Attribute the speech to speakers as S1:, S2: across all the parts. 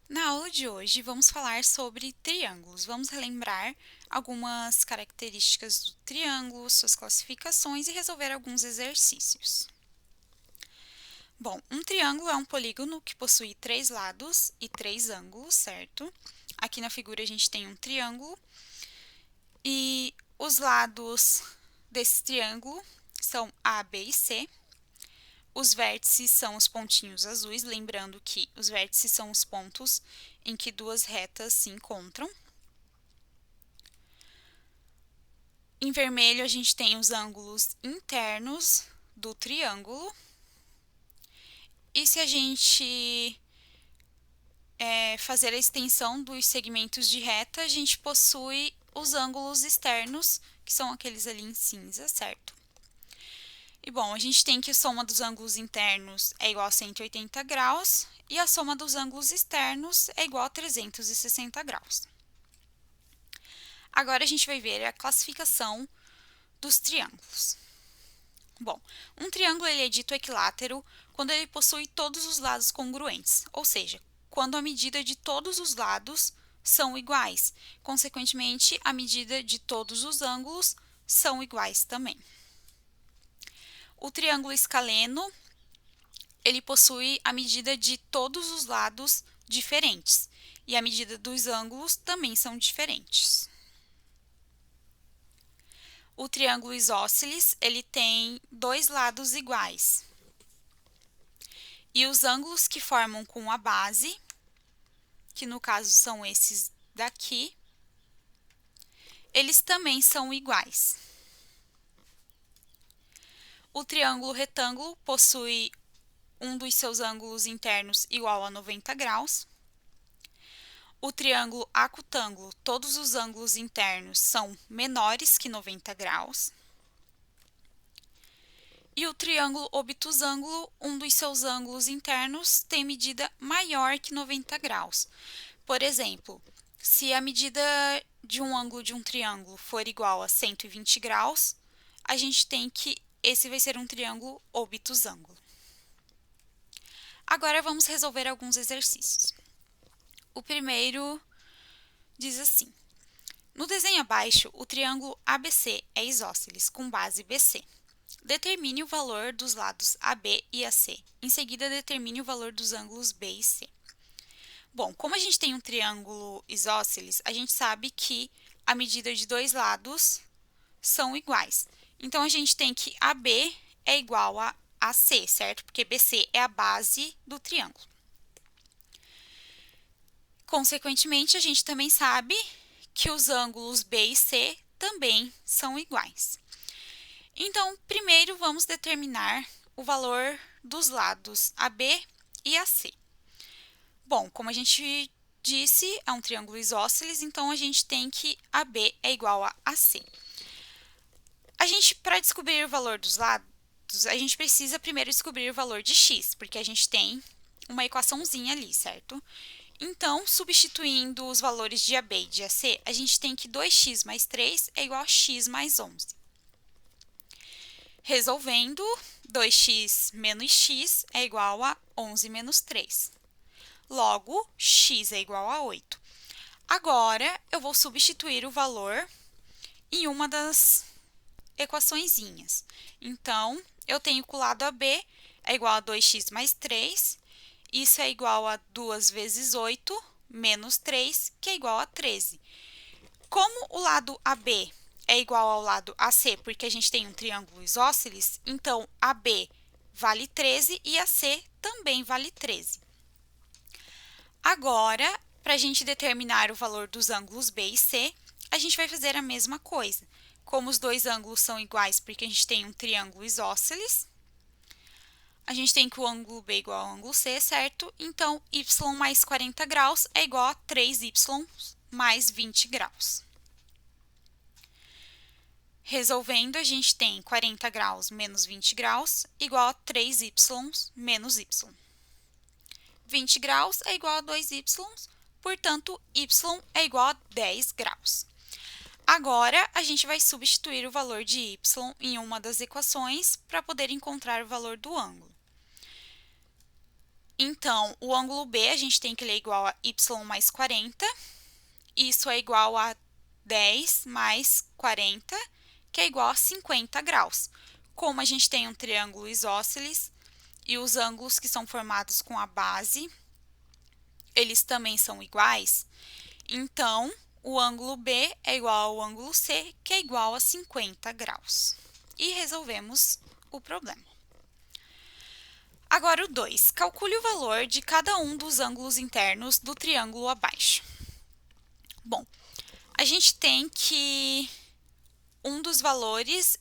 S1: Na aula de hoje, vamos falar sobre triângulos. Vamos relembrar algumas características do triângulo, suas classificações e resolver alguns exercícios. Bom, um triângulo é um polígono que possui três lados e três ângulos, certo? Aqui na figura a gente tem um triângulo e os lados desse triângulo são A, B e C. Os vértices são os pontinhos azuis, lembrando que os vértices são os pontos em que duas retas se encontram. Em vermelho, a gente tem os ângulos internos do triângulo. E se a gente fazer a extensão dos segmentos de reta, a gente possui os ângulos externos, que são aqueles ali em cinza, certo? E bom, a gente tem que a soma dos ângulos internos é igual a 180 graus e a soma dos ângulos externos é igual a 360 graus. Agora a gente vai ver a classificação dos triângulos. Bom, um triângulo ele é dito equilátero quando ele possui todos os lados congruentes, ou seja, quando a medida de todos os lados são iguais. Consequentemente, a medida de todos os ângulos são iguais também. O triângulo escaleno, ele possui a medida de todos os lados diferentes, e a medida dos ângulos também são diferentes. O triângulo isósceles, ele tem dois lados iguais. E os ângulos que formam com a base, que no caso são esses daqui, eles também são iguais. O triângulo retângulo possui um dos seus ângulos internos igual a 90 graus. O triângulo acutângulo, todos os ângulos internos são menores que 90 graus. E o triângulo obtusângulo, um dos seus ângulos internos tem medida maior que 90 graus. Por exemplo, se a medida de um ângulo de um triângulo for igual a 120 graus, a gente tem que esse vai ser um triângulo obtusângulo. Agora vamos resolver alguns exercícios. O primeiro diz assim: no desenho abaixo, o triângulo ABC é isósceles com base BC. Determine o valor dos lados AB e AC. Em seguida, determine o valor dos ângulos B e C. Bom, como a gente tem um triângulo isósceles, a gente sabe que a medida de dois lados são iguais. Então, a gente tem que AB é igual a AC, certo? Porque BC é a base do triângulo. Consequentemente, a gente também sabe que os ângulos B e C também são iguais. Então, primeiro vamos determinar o valor dos lados AB e AC. Bom, como a gente disse, é um triângulo isósceles, então a gente tem que AB é igual a AC. Para descobrir o valor dos lados, a gente precisa primeiro descobrir o valor de x, porque a gente tem uma equaçãozinha ali, certo? Então, substituindo os valores de AB e de AC, a gente tem que 2x mais 3 é igual a x mais 11. Resolvendo, 2x menos x é igual a 11 menos 3. Logo, x é igual a 8. Agora, eu vou substituir o valor em uma das equaçõezinhas. Então, eu tenho que o lado AB é igual a 2x mais 3. Isso é igual a 2 vezes 8 menos 3, que é igual a 13. Como o lado AB é igual ao lado AC, porque a gente tem um triângulo isósceles, então AB vale 13 e AC também vale 13. Agora, para a gente determinar o valor dos ângulos B e C, a gente vai fazer a mesma coisa. Como os dois ângulos são iguais, porque a gente tem um triângulo isósceles, a gente tem que o ângulo B é igual ao ângulo C, certo? Então, y mais 40 graus é igual a 3y mais 20 graus. Resolvendo, a gente tem 40 graus menos 20 graus igual a 3y menos y. 20 graus é igual a 2y, portanto, y é igual a 10 graus. Agora, a gente vai substituir o valor de y em uma das equações para poder encontrar o valor do ângulo. Então, o ângulo B a gente tem que ler igual a y mais 40. Isso é igual a 10 mais 40, que é igual a 50 graus. Como a gente tem um triângulo isósceles e os ângulos que são formados com a base, eles também são iguais, então, o ângulo B é igual ao ângulo C, que é igual a 50 graus. E resolvemos o problema. Agora o 2. Calcule o valor de cada um dos ângulos internos do triângulo abaixo. Bom, a gente tem que um dos valores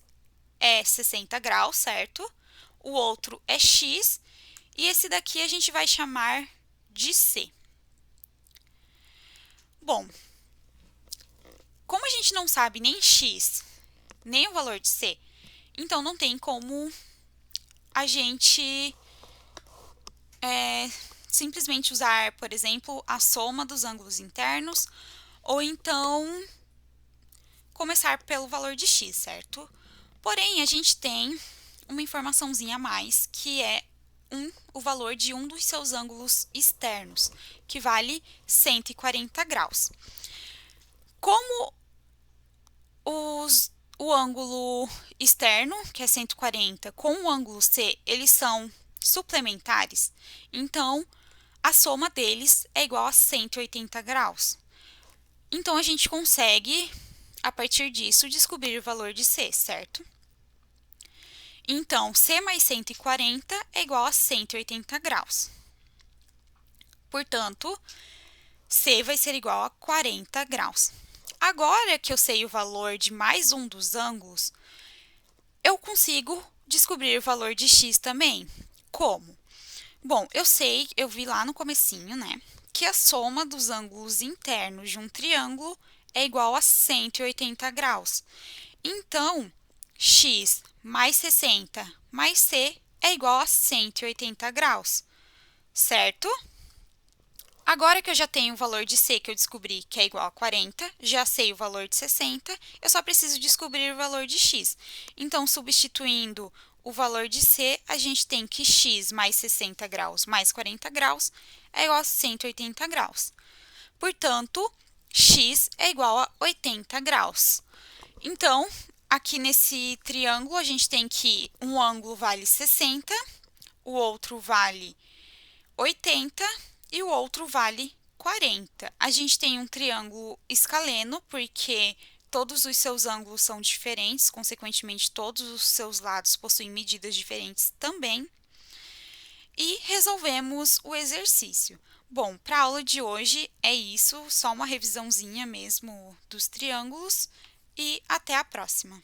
S1: é 60 graus, certo? O outro é x, e esse daqui a gente vai chamar de C. Bom, como a gente não sabe nem x, nem o valor de C, então não tem como a gente simplesmente usar, por exemplo, a soma dos ângulos internos, ou então começar pelo valor de x, certo? Porém, a gente tem uma informaçãozinha a mais, que é o valor de um dos seus ângulos externos, que vale 140 graus. Como o ângulo externo, que é 140, com o ângulo C, eles são suplementares, então a soma deles é igual a 180 graus. Então, a gente consegue, a partir disso, descobrir o valor de C, certo? Então, C mais 140 é igual a 180 graus. Portanto, C vai ser igual a 40 graus. Agora que eu sei o valor de mais um dos ângulos, eu consigo descobrir o valor de x também. Como? Bom, eu vi lá no comecinho, né, que a soma dos ângulos internos de um triângulo é igual a 180 graus. Então, x mais 60 mais c é igual a 180 graus, certo? Agora que eu já tenho o valor de C que eu descobri, que é igual a 40, já sei o valor de 60, eu só preciso descobrir o valor de x. Então, substituindo o valor de C, a gente tem que x mais 60 graus mais 40 graus é igual a 180 graus. Portanto, x é igual a 80 graus. Então, aqui nesse triângulo, a gente tem que um ângulo vale 60, o outro vale 80 e o outro vale 40. A gente tem um triângulo escaleno, porque todos os seus ângulos são diferentes, consequentemente, todos os seus lados possuem medidas diferentes também. E resolvemos o exercício. Bom, para a aula de hoje é isso, só uma revisãozinha mesmo dos triângulos e até a próxima!